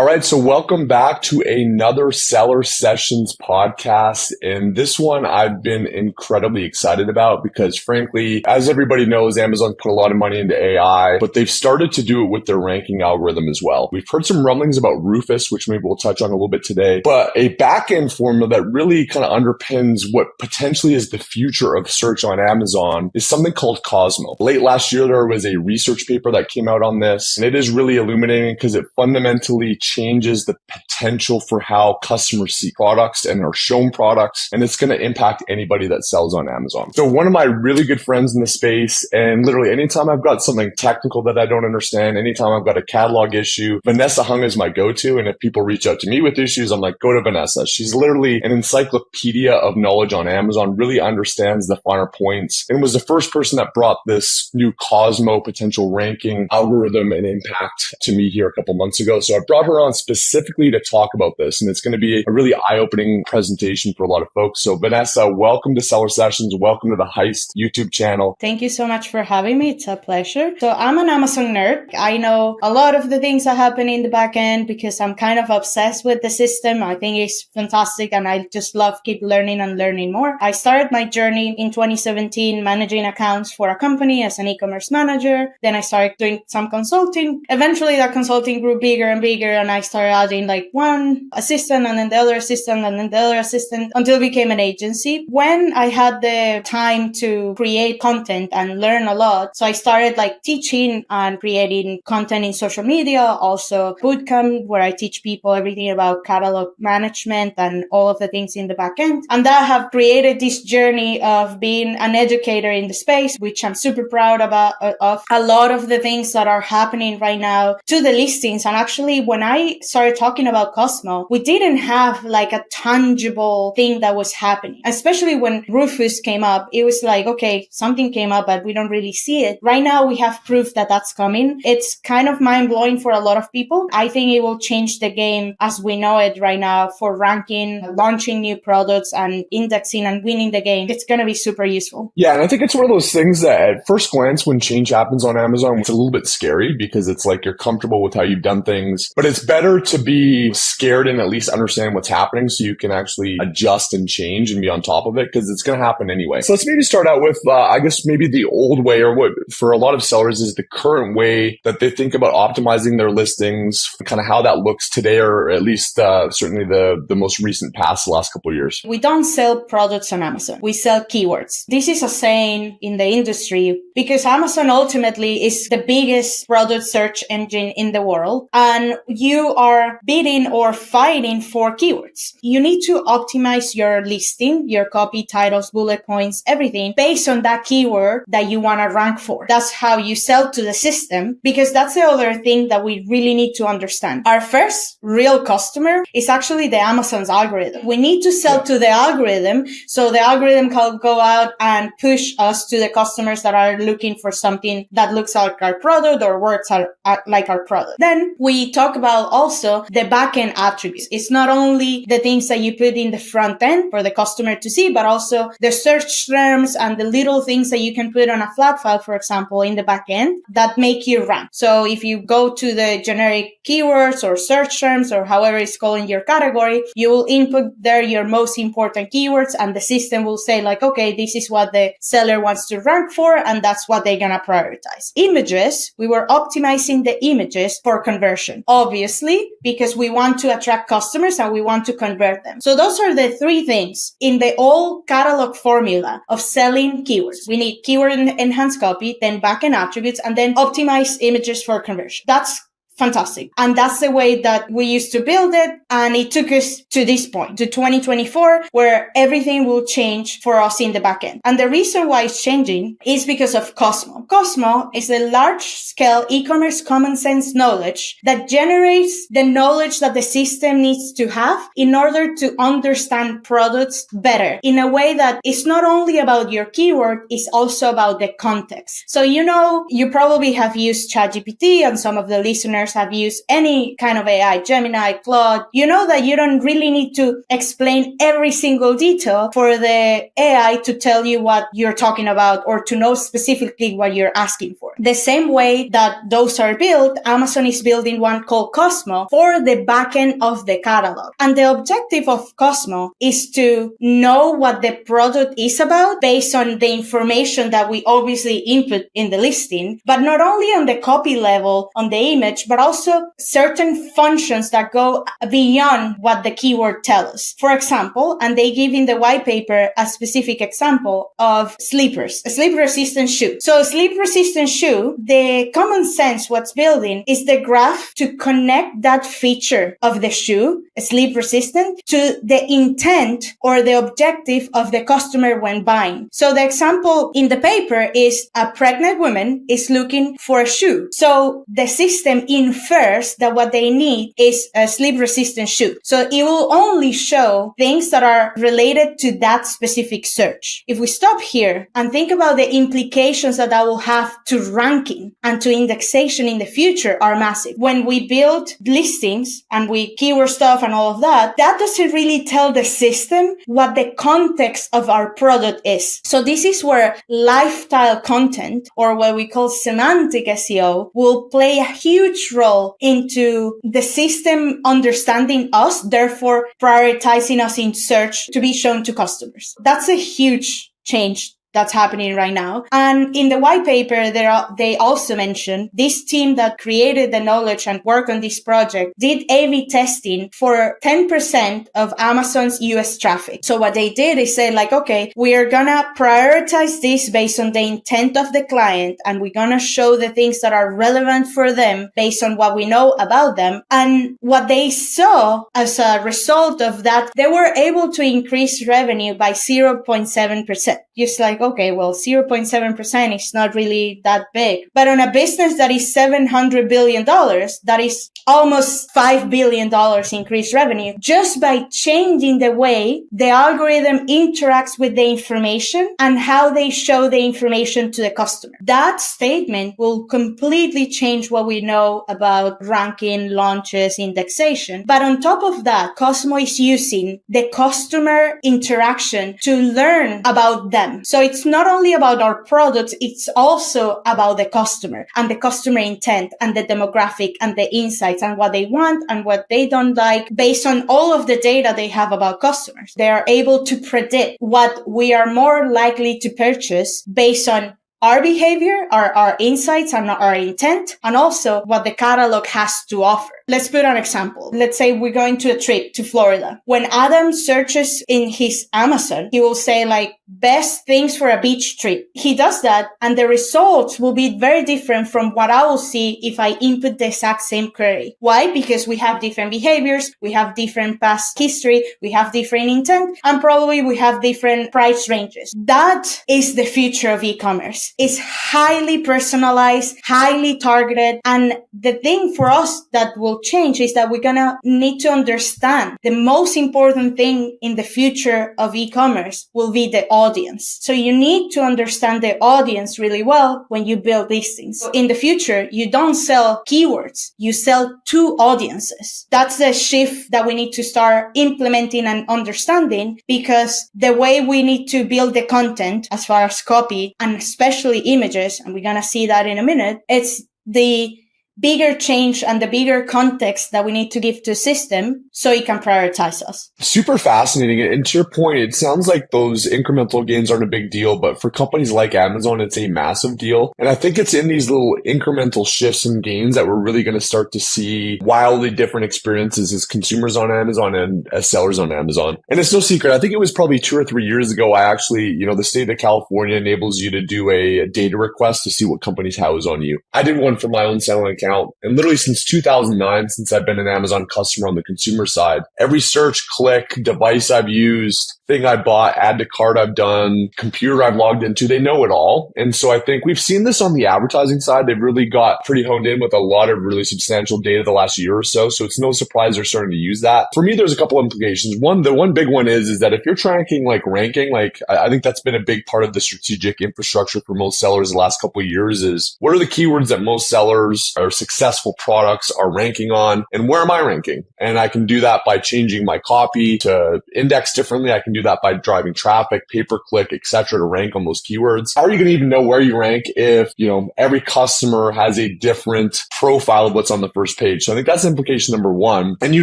All right, so welcome back to another Seller Sessions podcast. And this one I've been incredibly excited about because frankly, as everybody knows, Amazon put a lot of money into AI, but they've started to do it with their ranking algorithm as well. We've heard some rumblings about Rufus, which maybe we'll touch on a little bit today, but a back-end formula that really kind of underpins what potentially is the future of search on Amazon is something called Cosmo. Late last year, there was a research paper that came out on this, and it is really illuminating because it fundamentally changes the potential for how customers see products and are shown products, and it's going to impact anybody that sells on Amazon. So one of my really good friends in the space, and literally anytime I've got something technical that I don't understand, anytime I've got a catalog issue, Vannesa Hung is my go-to. And if people reach out to me with issues, I'm like, go to Vannesa. She's literally an encyclopedia of knowledge on Amazon, really understands the finer points, and was the first person that brought this new Cosmo potential ranking algorithm and impact to me here a couple months ago. So I brought her on specifically to talk about this, and it's going to be a really eye-opening presentation for a lot of folks. So Vannesa, welcome to Seller Sessions. Welcome to the Heist YouTube channel. Thank you so much for having me. It's a pleasure. So I'm an Amazon nerd. I know a lot of the things that happen in the back end because I'm kind of obsessed with the system. I think it's fantastic and I just love keep learning and learning more. I started my journey in 2017 managing accounts for a company as an e-commerce manager. Then I started doing some consulting. Eventually that consulting grew bigger and bigger, and I started adding like one assistant and then the other assistant and then the other assistant until it became an agency. When I had the time to create content and learn a lot, so I started like teaching and creating content in social media, also bootcamp where I teach people everything about catalog management and all of the things in the back end. And that have created this journey of being an educator in the space, which I'm super proud about, of a lot of the things that are happening right now to the listings. And actually, when I started talking about Cosmo, we didn't have like a tangible thing that was happening. Especially when Rufus came up, it was like, okay, something came up, but we don't really see it. Right now, we have proof that that's coming. It's kind of mind-blowing for a lot of people. I think it will change the game as we know it right now for ranking, launching new products, and indexing and winning the game. It's going to be super useful. Yeah, and I think it's one of those things that at first glance, when change happens on Amazon, it's a little bit scary because it's like you're comfortable with how you've done things, but it's better to be scared and at least understand what's happening so you can actually adjust and change and be on top of it because it's going to happen anyway. So let's maybe start out with, I guess maybe the old way, or what for a lot of sellers is the current way that they think about optimizing their listings, kind of how that looks today, or at least certainly the most recent past, the last couple of years. We don't sell products on Amazon. We sell keywords. This is a saying in the industry because Amazon ultimately is the biggest product search engine in the world, and you are bidding or fighting for keywords. You need to optimize your listing, your copy, titles, bullet points, everything based on that keyword that you want to rank for. That's how you sell to the system, because that's the other thing that we really need to understand. Our first real customer is actually the Amazon's algorithm. We need to sell to the algorithm so the algorithm can go out and push us to the customers that are looking for something that looks like our product or works like our product. Then we talk about also the backend attributes. It's not only the things that you put in the front end for the customer to see, but also the search terms and the little things that you can put on a flat file, for example, in the backend that make you rank. So if you go to the generic keywords or search terms or however it's called in your category, you will input there your most important keywords and the system will say like, okay, this is what the seller wants to rank for and that's what they're gonna prioritize. Images, we were optimizing the images for conversion, obviously, because we want to attract customers and we want to convert them. So those are the three things in the old catalog formula of selling keywords. We need keyword enhanced copy, then backend attributes, and then optimize images for conversion. That's fantastic. And that's the way that we used to build it. And it took us to this point, to 2024, where everything will change for us in the backend. And the reason why it's changing is because of Cosmo. Cosmo is a large-scale e-commerce common sense knowledge that generates the knowledge that the system needs to have in order to understand products better in a way that it's not only about your keyword, it's also about the context. So, you know, you probably have used ChatGPT, and some of the listeners listeners have used any kind of AI, Gemini, Claude, you know that you don't really need to explain every single detail for the AI to tell you what you're talking about or to know specifically what you're asking for. The same way that those are built, Amazon is building one called Cosmo for the backend of the catalog. And the objective of Cosmo is to know what the product is about based on the information that we obviously input in the listing, but not only on the copy level, on the image, but also certain functions that go beyond what the keyword tells us. For example, and they give in the white paper a specific example of slippers, a sleep-resistant shoe. So a sleep-resistant shoe, the common sense what's building is the graph to connect that feature of the shoe, sleep-resistant, to the intent or the objective of the customer when buying. So the example in the paper is a pregnant woman is looking for a shoe. So the system infers that what they need is a sleep-resistant shoe. So it will only show things that are related to that specific search. If we stop here and think about the implications that will have to ranking and to indexation in the future are massive. When we build listings and we keyword stuff and all of that, that doesn't really tell the system what the context of our product is. So this is where lifestyle content, or what we call semantic SEO, will play a huge role into the system understanding us, therefore prioritizing us in search to be shown to customers. That's a huge change that's happening right now. And in the white paper, they also mentioned this team that created the knowledge and worked on this project did A/B testing for 10% of Amazon's US traffic. So what they did is say like, okay, we are gonna prioritize this based on the intent of the client, and we're gonna show the things that are relevant for them based on what we know about them. And what they saw as a result of that, they were able to increase revenue by 0.7%. Just like, okay, well, 0.7% is not really that big. But on a business that is $700 billion, that is almost $5 billion increased revenue, just by changing the way the algorithm interacts with the information and how they show the information to the customer. That statement will completely change what we know about ranking, launches, indexation. But on top of that, Cosmo is using the customer interaction to learn about them. So it's not only about our products, it's also about the customer and the customer intent and the demographic and the insights and what they want and what they don't like based on all of the data they have about customers. They are able to predict what we are more likely to purchase based on our behavior, our insights and our intent, and also what the catalog has to offer. Let's put an example. Let's say we're going to a trip to Florida. When Adam searches in his Amazon, he will say like best things for a beach trip. He does that and the results will be very different from what I will see if I input the exact same query. Why? Because we have different behaviors, we have different past history, we have different intent, and probably we have different price ranges. That is the future of e-commerce. It's highly personalized, highly targeted, and the thing for us that will change is that we're gonna need to understand the most important thing in the future of e-commerce will be the audience. So you need to understand the audience really well when you build listings. So in the future, you don't sell keywords, you sell to audiences. That's the shift that we need to start implementing and understanding, because the way we need to build the content as far as copy and especially images, and we're gonna see that in a minute, it's the bigger change and the bigger context that we need to give to a system so it can prioritize us. Super fascinating. And to your point, it sounds like those incremental gains aren't a big deal, but for companies like Amazon, it's a massive deal. And I think it's in these little incremental shifts and gains that we're really going to start to see wildly different experiences as consumers on Amazon and as sellers on Amazon. And it's no secret. I think it was probably 2 or 3 years ago, I actually, the state of California enables you to do a data request to see what companies house on you. I did one for my own selling account. And literally since 2009, since I've been an Amazon customer on the consumer side, every search, click, device I've used, thing I bought, add to cart I've done, computer I've logged into, they know it all. And so I think we've seen this on the advertising side. They've really got pretty honed in with a lot of really substantial data the last year or so. So it's no surprise they're starting to use that. For me, there's a couple of implications. The one big one is that if you're tracking like ranking, I think that's been a big part of the strategic infrastructure for most sellers the last couple of years is what are the keywords that most sellers are successful products are ranking on and where am I ranking? And I can do that by changing my copy to index differently. I can do that by driving traffic, pay-per-click, etc., to rank on those keywords. How are you going to even know where you rank if, every customer has a different profile of what's on the first page? So I think that's implication number one. And you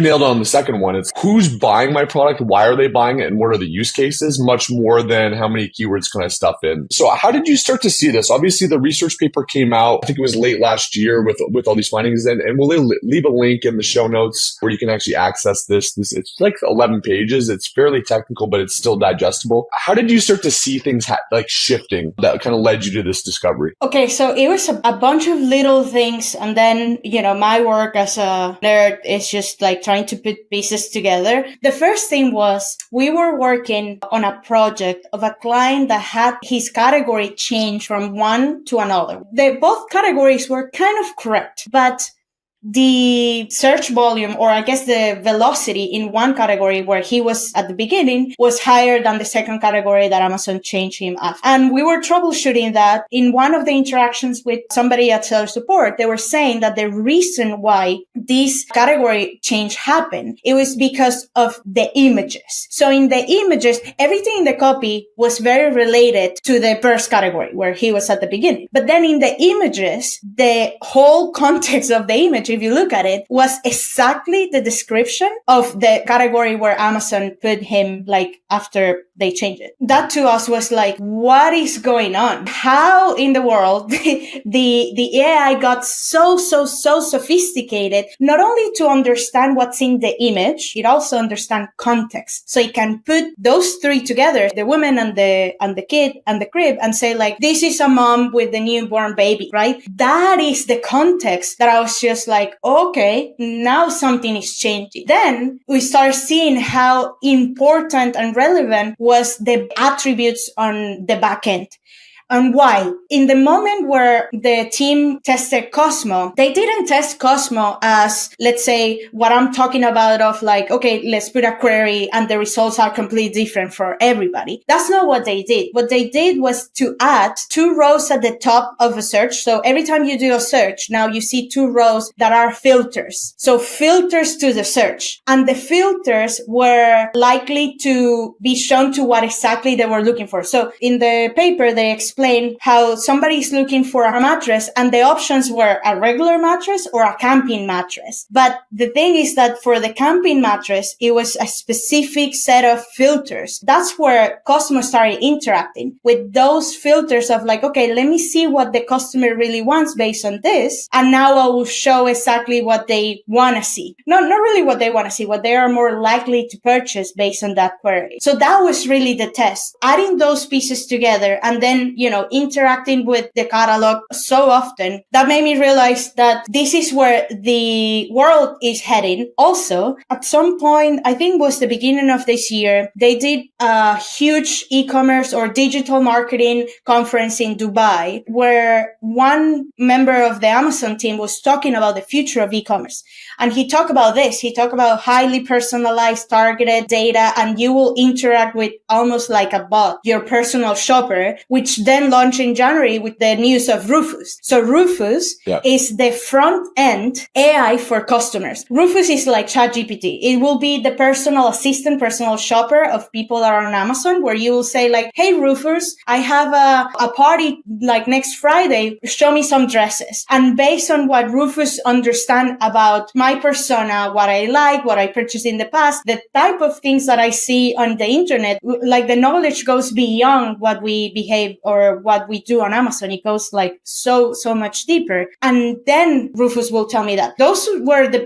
nailed it on the second one. It's who's buying my product, why are they buying it, and what are the use cases, much more than how many keywords can I stuff in. So how did you start to see this? Obviously, the research paper came out, I think it was late last year with all these findings. And we'll leave a link in the show notes where you can actually access this. It's like 11 pages. It's fairly technical, but it's still digestible. How did you start to see things shifting that kind of led you to this discovery? Okay, so it was a bunch of little things. And then, my work as a nerd is just like trying to put pieces together. The first thing was we were working on a project of a client that had his category change from one to another. Both categories were kind of correct, but the search volume, or I guess the velocity in one category where he was at the beginning, was higher than the second category that Amazon changed him after. And we were troubleshooting that. In one of the interactions with somebody at seller support, they were saying that the reason why this category change happened, it was because of the images. So in the images, everything in the copy was very related to the first category where he was at the beginning. But then in the images, the whole context of the image, if you look at it, was exactly the description of the category where Amazon put him after they changed it. That to us was like, what is going on? How in the world the AI got so sophisticated, not only to understand what's in the image, it also understands context. So it can put those three together, the woman and the kid and the crib, and say this is a mom with the newborn baby, right? That is the context that I was just okay, now something is changing. Then we start seeing how important and relevant was the attributes on the back end. And why? In the moment where the team tested Cosmo, they didn't test Cosmo as, let's say, what I'm talking about of okay, let's put a query and the results are completely different for everybody. That's not what they did. What they did was to add 2 rows at the top of a search. So every time you do a search, now you see 2 rows that are filters. So filters to the search. And the filters were likely to be shown to what exactly they were looking for. So in the paper, they explain how somebody's looking for a mattress and the options were a regular mattress or a camping mattress. But the thing is that for the camping mattress, it was a specific set of filters. That's where Cosmo started interacting with those filters of okay, let me see what the customer really wants based on this. And now I will show exactly what they want to see. Not really what they want to see, what they are more likely to purchase based on that query. So that was really the test. Adding those pieces together and then, interacting with the catalog so often, that made me realize that this is where the world is heading. Also, at some point, I think it was the beginning of this year, they did a huge e-commerce or digital marketing conference in Dubai, where one member of the Amazon team was talking about the future of e-commerce. And he talked about this. He talked about highly personalized, targeted data, and you will interact with almost like a bot, your personal shopper, which then launched in January with the news of Rufus. So Rufus is the front end AI for customers. Rufus is like ChatGPT. It will be the personal assistant, personal shopper of people that are on Amazon, where you will say hey, Rufus, I have a party next Friday. Show me some dresses. And based on what Rufus understand about my persona, what I like, what I purchased in the past, the type of things that I see on the internet, the knowledge goes beyond what we behave or what we do on Amazon. It goes so much deeper. And then Rufus will tell me that. Those were the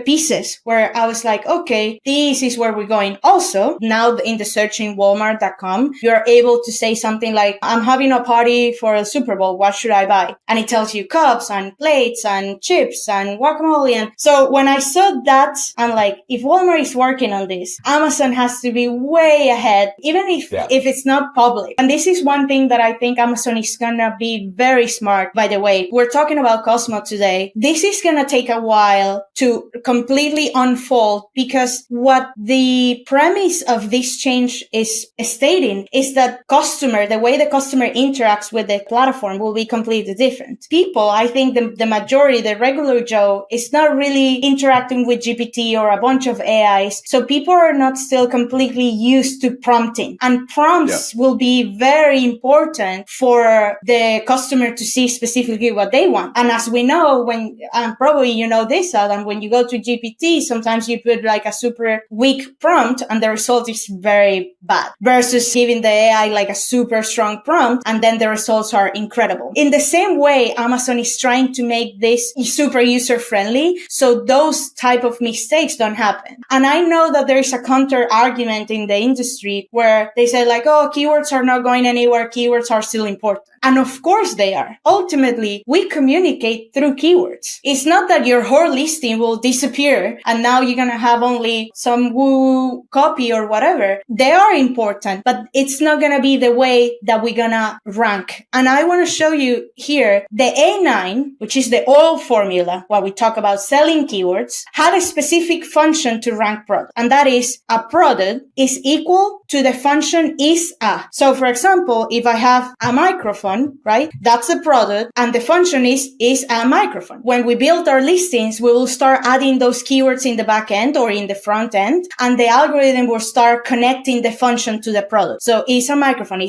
pieces where I was okay, this is where we're going. Also, now in the search in Walmart.com, you're able to say something I'm having a party for a Super Bowl. What should I buy? And it tells you cups and plates and chips and guacamole. And so when I saw that, I'm if Walmart is working on this, Amazon has to be way ahead, even if it's not public. And this is one thing that I think Amazon is gonna be very smart. By the way, we're talking about Cosmo today. This is gonna take a while to completely unfold, because what the premise of this change is stating is that the way the customer interacts with the platform will be completely different. People, I think the majority, the regular Joe, is not really interacting with GPT or a bunch of AIs. So people are not still completely used to prompting, and prompts will be very important for the customer to see specifically what they want. And as we know, when probably you know this, Adam, when you go to GPT, sometimes you put like a super weak prompt and the result is very bad, versus giving the AI like a super strong prompt and then the results are incredible. In the same way, Amazon is trying to make this super user friendly, so those type of mistakes don't happen. And I know that there is a counter argument in the industry where they say like, oh, keywords are not going anywhere. Keywords are still important. And of course they are. Ultimately, we communicate through keywords. It's not that your whole listing will disappear and now you're going to have only some woo copy or whatever. They are important, but it's not going to be the way that we're going to rank. And I want to show you here the A9, which is the old formula while we talk about selling keywords, had a specific function to rank product. And that is a product is equal to the function is a. So for example, if I have a microphone, right? That's a product and the function is a microphone. When we build our listings, we will start adding those keywords in the back end or in the front end, and the algorithm will start connecting the function to the product. So it's a microphone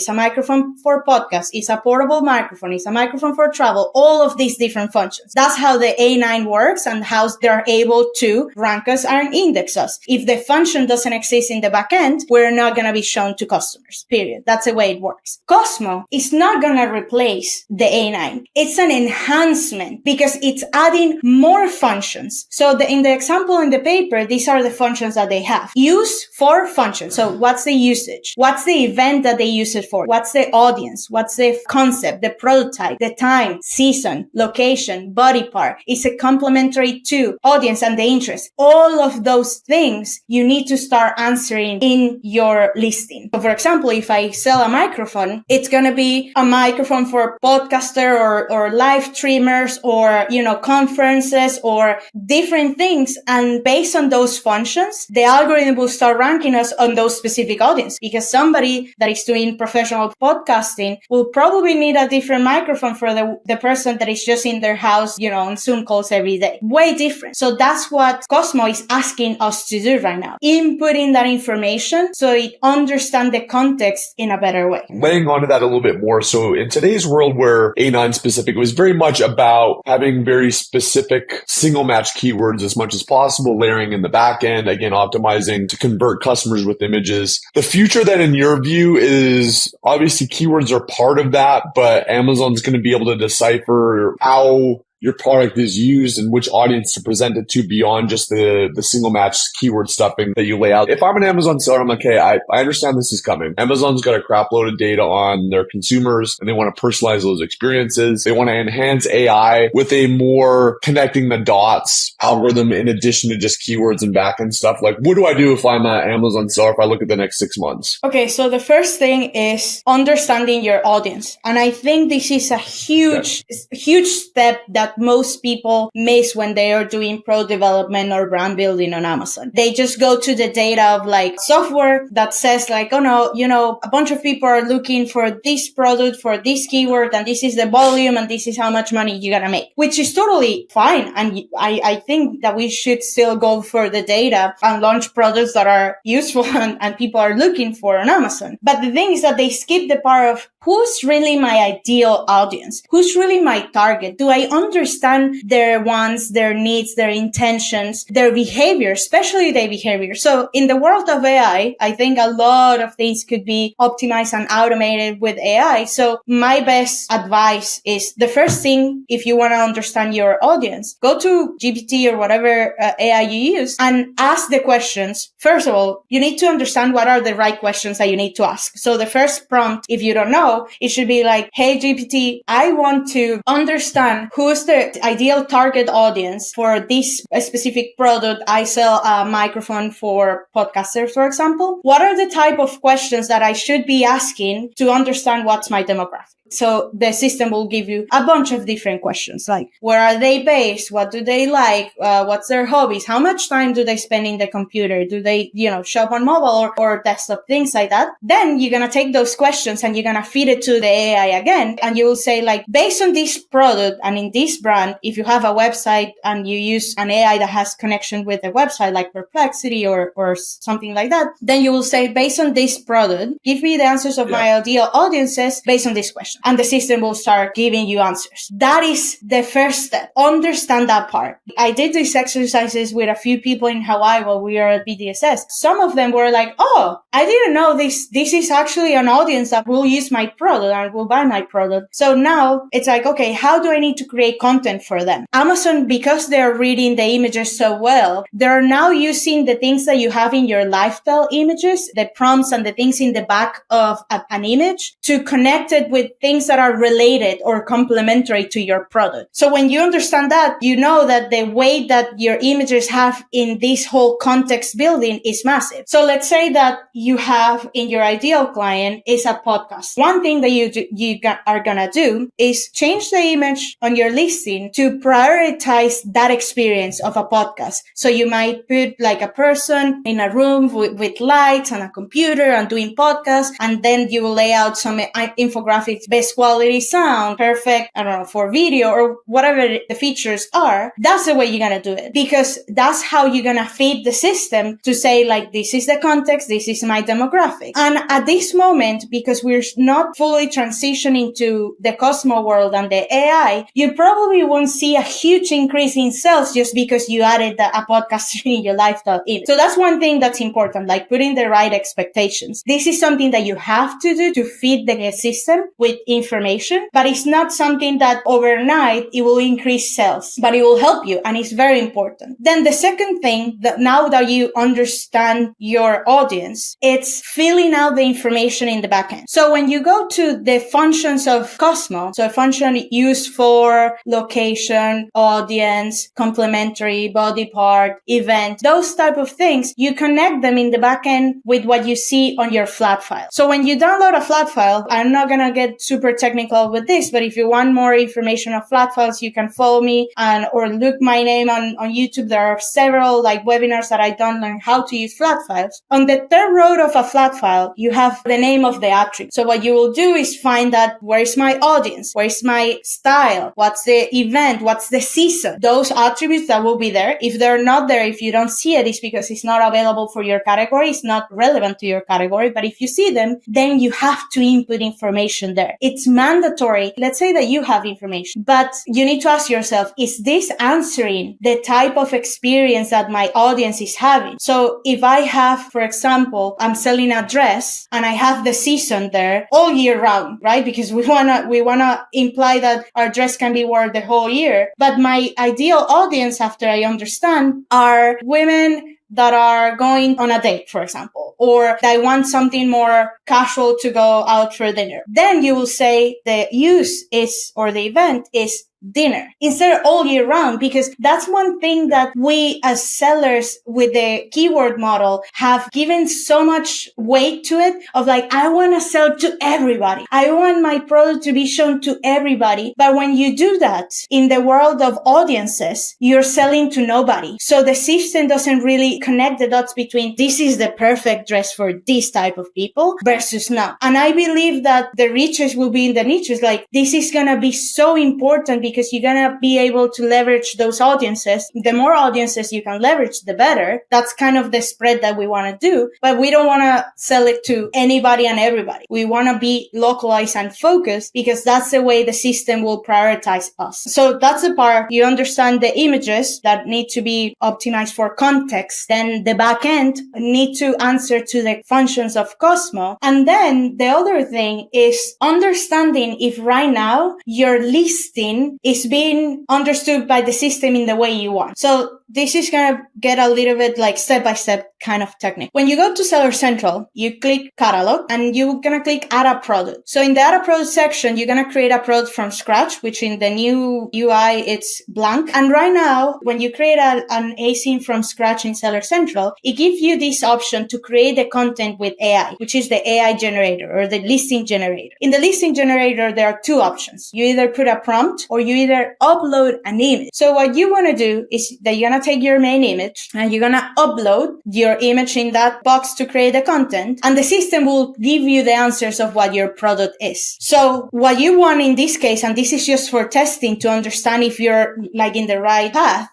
for podcasts, it's a portable microphone, it's a microphone for travel, all of these different functions. That's how the A9 works and how they're able to rank us and index us. If the function doesn't exist in the back end, we're not going to be shown to customers, period. That's the way it works. Cosmo is not going to replace the A9. It's an enhancement because it's adding more functions. So in the example in the paper, these are the functions that they have. Use for functions. So what's the usage? What's the event that they use it for? What's the audience? What's the concept, the prototype, the time, season, location, body part? Is it complementary to audience and the interest? All of those things you need to start answering in your listing. So for example, if I sell a microphone, it's going to be a microphone for podcaster or live streamers or, conferences or different things. And based on those functions, the algorithm will start ranking us on those specific audience, because somebody that is doing professional podcasting will probably need a different microphone for the person that is just in their house, on Zoom calls every day. Way different. So that's what Cosmo is asking us to do right now. Inputting that information so it understands the context in a better way. Laying onto that a little bit more. So in today's world where A9 specific was very much about having very specific single match keywords as much as possible, layering in the back end, again, optimizing to convert customers with images. The future then in your view is obviously keywords are part of that, but Amazon's going to be able to decipher how your product is used and which audience to present it to beyond just the single match keyword stuffing that you lay out. If I'm an Amazon seller, I'm like, hey, I understand this is coming. Amazon's got a crap load of data on their consumers and they want to personalize those experiences. They want to enhance AI with a more connecting the dots algorithm in addition to just keywords and backend stuff. Like, what do I do if I'm an Amazon seller if I look at the next 6 months? Okay, so the first thing is understanding your audience. And I think this is a huge step that most people miss when they are doing product development or brand building on Amazon. They just go to the data of like software that says like, oh no, a bunch of people are looking for this product for this keyword and this is the volume and this is how much money you're gonna make, which is totally fine. And I think that we should still go for the data and launch products that are useful and people are looking for on Amazon. But the thing is that they skip the part of who's really my ideal audience? Who's really my target? Do I understand their wants, their needs, their intentions, their behavior, especially their behavior? So in the world of AI, I think a lot of things could be optimized and automated with AI. So my best advice is the first thing, if you want to understand your audience, go to GPT or whatever AI you use and ask the questions. First of all, you need to understand what are the right questions that you need to ask. So the first prompt, if you don't know, it should be like, hey, GPT, I want to understand who's the ideal target audience for this specific product. I sell a microphone for podcasters, for example. What are the type of questions that I should be asking to understand what's my demographic? So the system will give you a bunch of different questions, like where are they based? What do they like? What's their hobbies? How much time do they spend in the computer? Do they, shop on mobile or desktop, things like that? Then you're going to take those questions and you're going to feed it to the AI again. And you will say, like, based on this product and in this brand, if you have a website and you use an AI that has connection with the website, like Perplexity or something like that, then you will say, based on this product, give me the answers of my ideal audiences based on this question. And the system will start giving you answers. That is the first step. Understand that part. I did these exercises with a few people in Hawaii while we were at BDSS. Some of them were like, oh, I didn't know this is actually an audience that will use my product and will buy my product. So now it's like, okay, how do I need to create content for them? Amazon, because they're reading the images so well, they're now using the things that you have in your lifestyle images, the prompts and the things in the back of an image, to connect it with things that are related or complementary to your product. So when you understand that, you know that the weight that your images have in this whole context building is massive. So let's say that you have in your ideal client is a podcast. One thing that you are gonna do is change the image on your listing to prioritize that experience of a podcast. So you might put like a person in a room with lights and a computer and doing podcasts, and then you will lay out some infographics, best quality sound, perfect, I don't know, for video or whatever the features are. That's the way you're gonna do it, because that's how you're gonna feed the system to say, like, this is the context, this is my demographic. And at this moment, because we're not fully transitioning to the Cosmo world and the AI, you probably won't see a huge increase in sales just because you added a podcaster in your lifestyle image. So that's one thing that's important, like putting the right expectations. This is something that you have to do to feed the system with information, but it's not something that overnight it will increase sales, but it will help you, and it's very important. Then the second thing, that now that you understand your audience, it's filling out the information in the backend. So when you go to the functions of Cosmo, so a function used for location, audience, complementary, body part, event, those type of things, you connect them in the backend with what you see on your flat file. So when you download a flat file, I'm not gonna get super technical with this, but if you want more information on flat files, you can follow me or look my name on YouTube. There are several like webinars that I done on how to use flat files. On the third row of a flat file, you have the name of the attribute. So what you will do is find that where is my audience? Where is my style? What's the event? What's the season? Those attributes that will be there. If they're not there, if you don't see it, it's because it's not available for your category. It's not relevant to your category. But if you see them, then you have to input information there. It's mandatory. Let's say that you have information, but you need to ask yourself, is this answering the type of experience that my audience is having? So if I have, for example, I'm selling a dress and I have the season there all year round, right? Because we wanna imply that our dress can be worn the whole year. But my ideal audience, after I understand, are women that are going on a date, for example, or they want something more casual to go out for dinner. Then you will say the use is, or the event is dinner instead of all year round, because that's one thing that we as sellers with the keyword model have given so much weight to it, of like, I want to sell to everybody. I want my product to be shown to everybody. But when you do that in the world of audiences, you're selling to nobody. So the system doesn't really connect the dots between this is the perfect dress for this type of people versus not. And I believe that the riches will be in the niches. Like, this is going to be so important because you're going to be able to leverage those audiences. The more audiences you can leverage, the better. That's kind of the spread that we want to do. But we don't want to sell it to anybody and everybody. We want to be localized and focused, because that's the way the system will prioritize us. So that's the part. You understand the images that need to be optimized for context. Then the back end need to answer to the functions of Cosmo. And then the other thing is understanding if right now your listing is being understood by the system in the way you want. So this is going to get a little bit like step-by-step kind of technique. When you go to Seller Central, you click catalog and you're going to click add a product. So in the add a product section, you're going to create a product from scratch, which in the new UI, it's blank. And right now, when you create an async from scratch in Seller Central, it gives you this option to create the content with AI, which is the AI generator or the listing generator. In the listing generator, there are two options. You either put a prompt or you either upload an image. So what you want to do is that you're going to take your main image and you're going to upload your image in that box to create the content, and the system will give you the answers of what your product is. So what you want in this case, and this is just for testing to understand if you're like in the right path,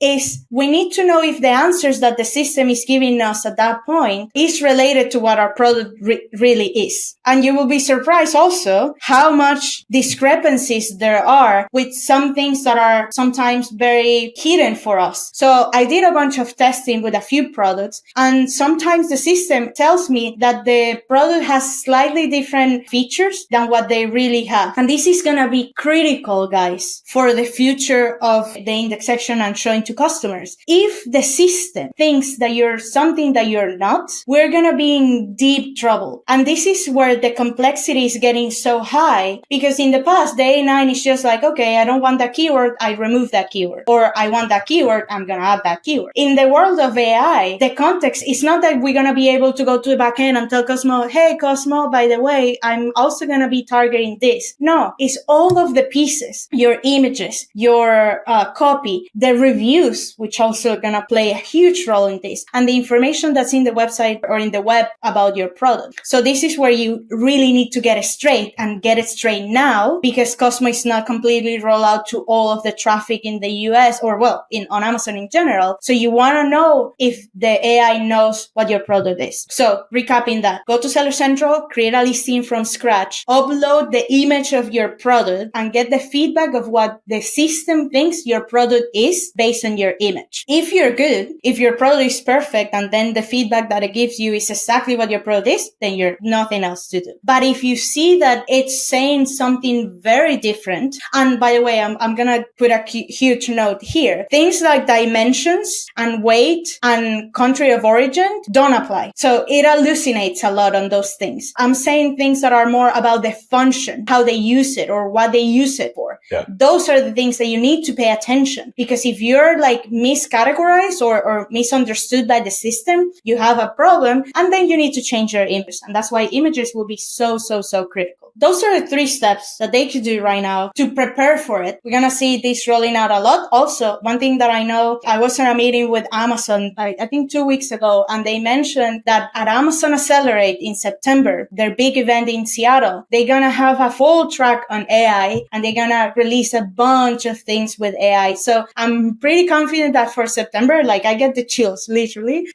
is we need to know if the answers that the system is giving us at that point is related to what our product really is. And you will be surprised also how much discrepancies there are with some things that are sometimes very hidden for us. So I did a bunch of testing with a few products, and sometimes the system tells me that the product has slightly different features than what they really have. And this is going to be critical, guys, for the future of the index section and showing to customers. If the system thinks that you're something that you're not, we're going to be in deep trouble. And this is where the complexity is getting so high, because in the past, the A9 is just like, okay, I don't want that keyword, I remove that keyword. Or I want that keyword, I'm going to add that keyword. In the world of AI, the context is not that we're going to be able to go to the backend and tell Cosmo, hey, Cosmo, by the way, I'm also going to be targeting this. No, it's all of the pieces, your images, your copy, the reviews, which also are going to play a huge role in this, and the information that's in the website or in the web about your product. So this is where you really need to get it straight, and get it straight now, because Cosmo is not completely rolled out to all of the traffic in the US or, well, on Amazon in general. So you want to know if the AI knows what your product is. So recapping that, go to Seller Central, create a listing from scratch, upload the image of your product, and get the feedback of what the system thinks your product is based on your image. If you're good, if your product is perfect, and then the feedback that it gives you is exactly what your product is, then you're nothing else to do. But if you see that it's saying something very different, and by the way, I'm gonna put a huge note here. Things like dimensions and weight and country of origin don't apply. So it hallucinates a lot on those things. I'm saying things that are more about the function, how they use it or what they use it for. Yeah. Those are the things that you need to pay attention, because if you're like miscategorized or misunderstood by the system, you have a problem, and then you need to change your image. And that's why images will be so critical. Those are the 3 steps that they could do right now to prepare for it. We're going to see this rolling out a lot. Also, one thing that I know, I was in a meeting with Amazon, I think 2 weeks ago, and they mentioned that at Amazon Accelerate in September, their big event in Seattle, they're going to have a full track on AI, and they're going to release a bunch of things with AI. So I'm pretty confident that for September, like I get the chills, literally.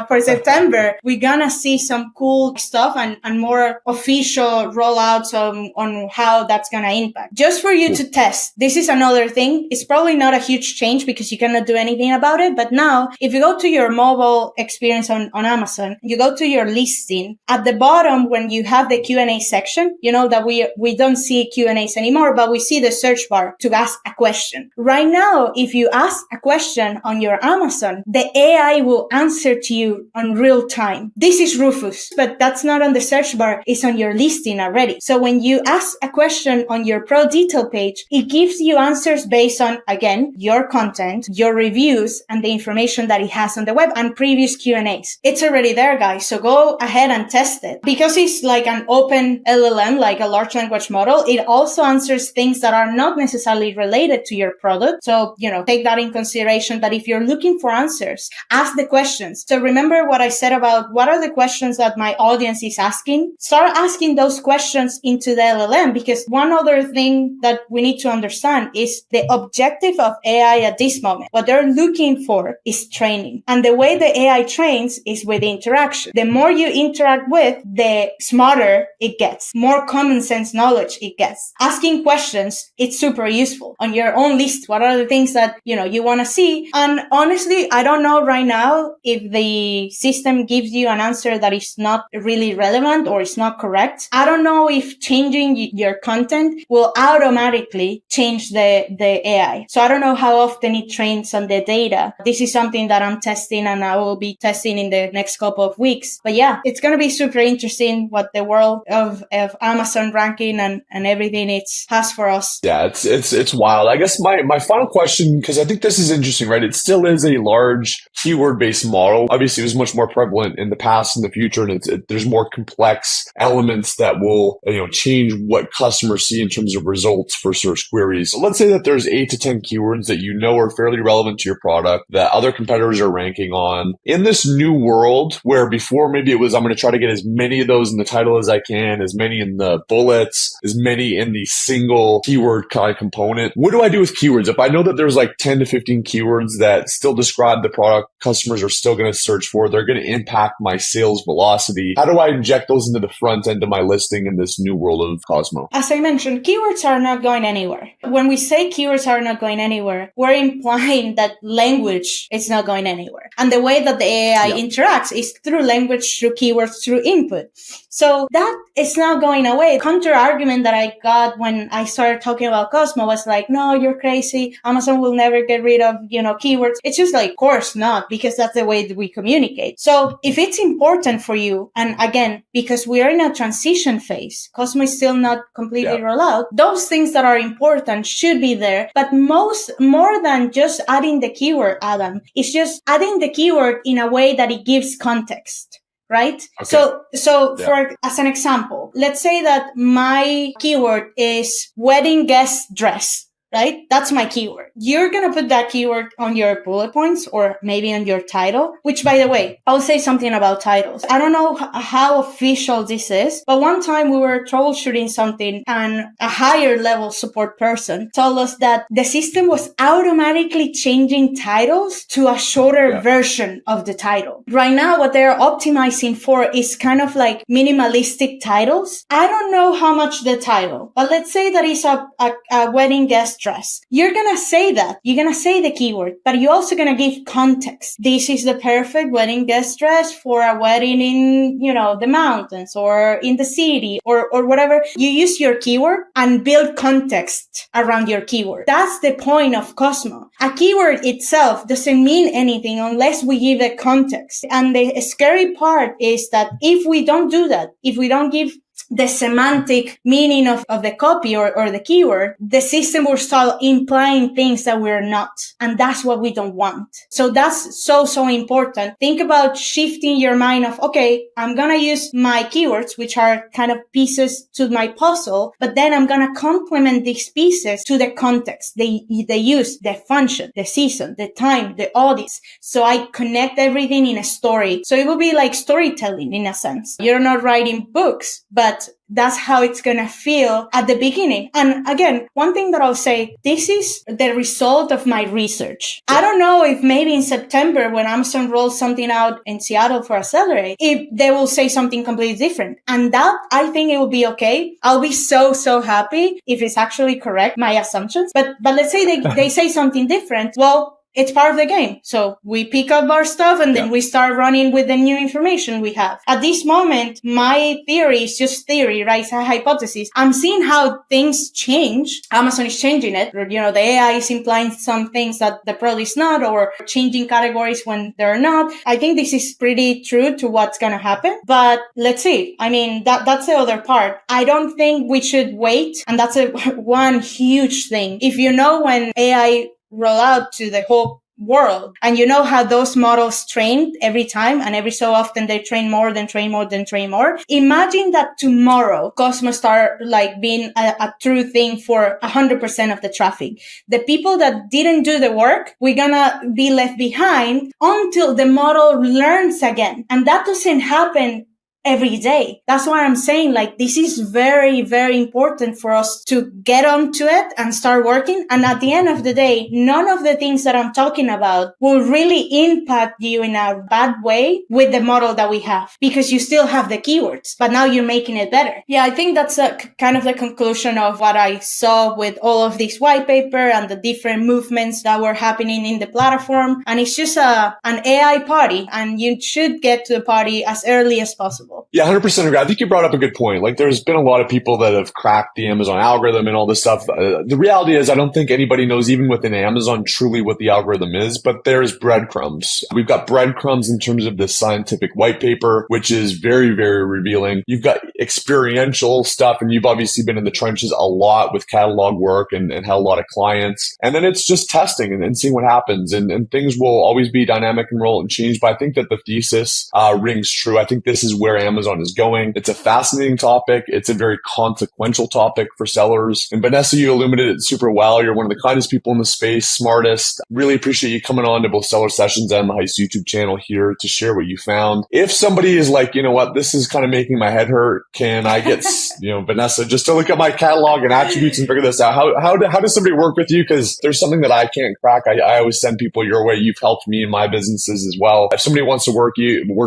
For September, we're going to see some cool stuff and more official rollouts on how that's going to impact. Just for you to test. This is another thing. It's probably not a huge change because you cannot do anything about it. But now, if you go to your mobile experience on Amazon, you go to your listing, at the bottom, when you have the Q&A section, you know that we don't see Q&As anymore, but we see the search bar to ask a question. Right now, if you ask a question on your Amazon, the AI will answer to you on real time. This is Rufus, but that's not on the search bar. It's on your listing already. So when you ask a question on your pro detail page, it gives you answers based on, again, your content, your reviews, and the information that it has on the web and previous Q&As. It's already there, guys. So go ahead and test it. Because it's like an open LLM, like a large language model, it also answers things that are not necessarily related to your product. So, take that in consideration, that if you're looking for answers, ask the questions. So remember what I said about what are the questions that my audience is asking? Start asking those questions into the LLM, because one other thing that we need to understand is the objective of AI at this moment. What they're looking for is training. And the way the AI trains is with interaction. The more you interact with, the smarter it gets, more common sense knowledge it gets. Asking questions, it's super useful. On your own list, what are the things that, you want to see? And honestly, I don't know right now if the system gives you an answer that is not really relevant or is not correct. I don't know know if changing your content will automatically change the AI. So I don't know how often it trains on the data. This is something that I'm testing, and I will be testing in the next couple of weeks. But yeah, it's going to be super interesting what the world of Amazon ranking and everything it has for us. Yeah, it's wild. I guess my final question, because I think this is interesting, right? It still is a large keyword-based model. Obviously, it was much more prevalent in the past and the future, and there's more complex elements that will, change what customers see in terms of results for search queries. So let's say that there's 8 to 10 keywords that are fairly relevant to your product that other competitors are ranking on. In this new world, where before maybe it was, I'm going to try to get as many of those in the title as I can, as many in the bullets, as many in the single keyword kind of component. What do I do with keywords? If I know that there's like 10 to 15 keywords that still describe the product customers are still going to search for, they're going to impact my sales velocity. How do I inject those into the front end of my listing in this new world of Cosmo? As I mentioned, keywords are not going anywhere. When we say keywords are not going anywhere, we're implying that language is not going anywhere. And the way that the AI interacts is through language, through keywords, through input. So that is not going away. Counter argument that I got when I started talking about Cosmo was like, no, you're crazy. Amazon will never get rid of, keywords. It's just like, of course not, because that's the way that we communicate. So if it's important for you, and again, because we are in a transition phase, Cosmo is still not completely rolled out, those things that are important should be there. But more than just adding the keyword, Adam, it's just adding the keyword in a way that it gives context. Right? Okay. So for, as an example, let's say that my keyword is wedding guest dress. Right? That's my keyword. You're going to put that keyword on your bullet points or maybe on your title, which, by the way, I'll say something about titles. I don't know how official this is, but one time we were troubleshooting something and a higher level support person told us that the system was automatically changing titles to a shorter version of the title. Right now, what they're optimizing for is kind of like minimalistic titles. I don't know how much the title, but let's say that it's a wedding guest dress. You're going to say that. You're going to say the keyword, but you're also going to give context. This is the perfect wedding guest dress for a wedding in, the mountains or in the city or whatever. You use your keyword and build context around your keyword. That's the point of Cosmo. A keyword itself doesn't mean anything unless we give it context. And the scary part is that if we don't do that, if we don't give the semantic meaning of the copy or the keyword, the system will start implying things that we're not. And that's what we don't want. So that's so important. Think about shifting your mind of, okay, I'm going to use my keywords, which are kind of pieces to my puzzle, but then I'm going to complement these pieces to the context, the use, the function, the season, the time, the audience. So I connect everything in a story. So it will be like storytelling in a sense. You're not writing books, but that's how it's going to feel at the beginning. And again, one thing that I'll say, this is the result of my research. I don't know if maybe in September when Amazon rolls something out in Seattle for Accelerate, if they will say something completely different. And that, I think it will be okay. I'll be so happy if it's actually correct, my assumptions. But let's say they say something different. Well, it's part of the game. So we pick up our stuff and then we start running with the new information we have. At this moment, my theory is just theory, right? It's a hypothesis. I'm seeing how things change. Amazon is changing it. The AI is implying some things that the product is not, or changing categories when they're not. I think this is pretty true to what's going to happen, but let's see. I mean, that's the other part. I don't think we should wait. And that's one huge thing. If when AI roll out to the whole world, and how those models train every time, and every so often they train more. Imagine that tomorrow Cosmo start being a true thing for 100% of the traffic. The people that didn't do the work, we're gonna be left behind until the model learns again. And that doesn't happen every day. That's why I'm saying this is very, very important for us to get onto it and start working. And at the end of the day, none of the things that I'm talking about will really impact you in a bad way with the model that we have, because you still have the keywords, but now you're making it better. Yeah, I think that's kind of the conclusion of what I saw with all of this white paper and the different movements that were happening in the platform. And it's just an AI party, and you should get to the party as early as possible. possible. Yeah, 100% agree. I think you brought up a good point. Like, there's been a lot of people that have cracked the Amazon algorithm and all this stuff. The reality is, I don't think anybody knows, even within Amazon, truly what the algorithm is, but there's breadcrumbs. We've got breadcrumbs in terms of this scientific white paper, which is very, very revealing. You've got experiential stuff, and you've obviously been in the trenches a lot with catalog work and had a lot of clients. And then it's just testing and seeing what happens. And things will always be dynamic and roll and change. But I think that the thesis rings true. I think this is where Amazon is going. It's a fascinating topic. It's a very consequential topic for sellers. And Vannesa, you illuminated it super well. You're one of the kindest people in the space, smartest. Really appreciate you coming on to both Seller Sessions and the Heist YouTube channel here to share what you found. If somebody is like, you know what, this is kind of making my head hurt, can I get, Vannesa, just to look at my catalog and attributes and figure this out? How does somebody work with you? Because there's something that I can't crack. I always send people your way. You've helped me in my businesses as well. If somebody wants to work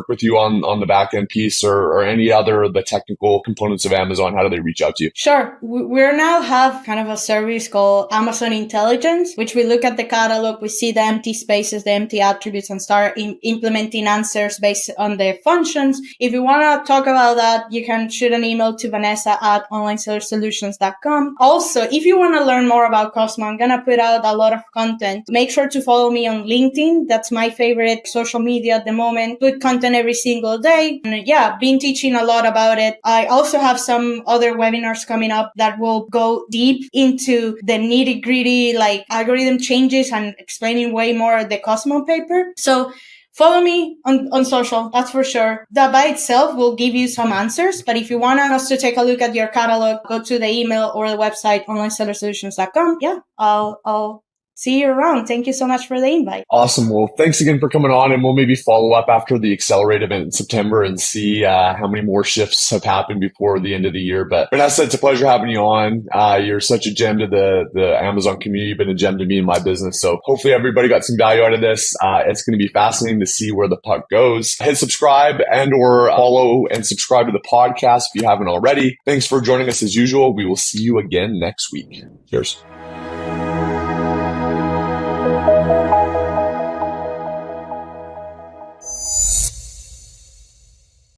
with you on the back end piece or any other the technical components of Amazon, how do they reach out to you? Sure. We now have kind of a service called Amazon Intelligence, which we look at the catalog, we see the empty spaces, the empty attributes, and start implementing answers based on their functions. If you want to talk about that, you can shoot an email to Vannesa at onlinesellersolutions.com. Also, if you want to learn more about Cosmo, I'm going to put out a lot of content. Make sure to follow me on LinkedIn. That's my favorite social media at the moment. Put content every single day. And been teaching a lot about it. I also have some other webinars coming up that will go deep into the nitty gritty, like algorithm changes and explaining way more the Cosmo paper. So follow me on social, that's for sure. That by itself will give you some answers. But if you want us to take a look at your catalog, go to the email or the website, onlinesellersolutions.com. Yeah, I'll see you around. Thank you so much for the invite. Awesome. Well, thanks again for coming on, and we'll maybe follow up after the Accelerate event in September and see how many more shifts have happened before the end of the year. But Vannesa, it's a pleasure having you on. You're such a gem to the Amazon community. You've been a gem to me in my business. So hopefully everybody got some value out of this. It's going to be fascinating to see where the puck goes. Hit subscribe and or follow and subscribe to the podcast if you haven't already. Thanks for joining us as usual. We will see you again next week. Cheers.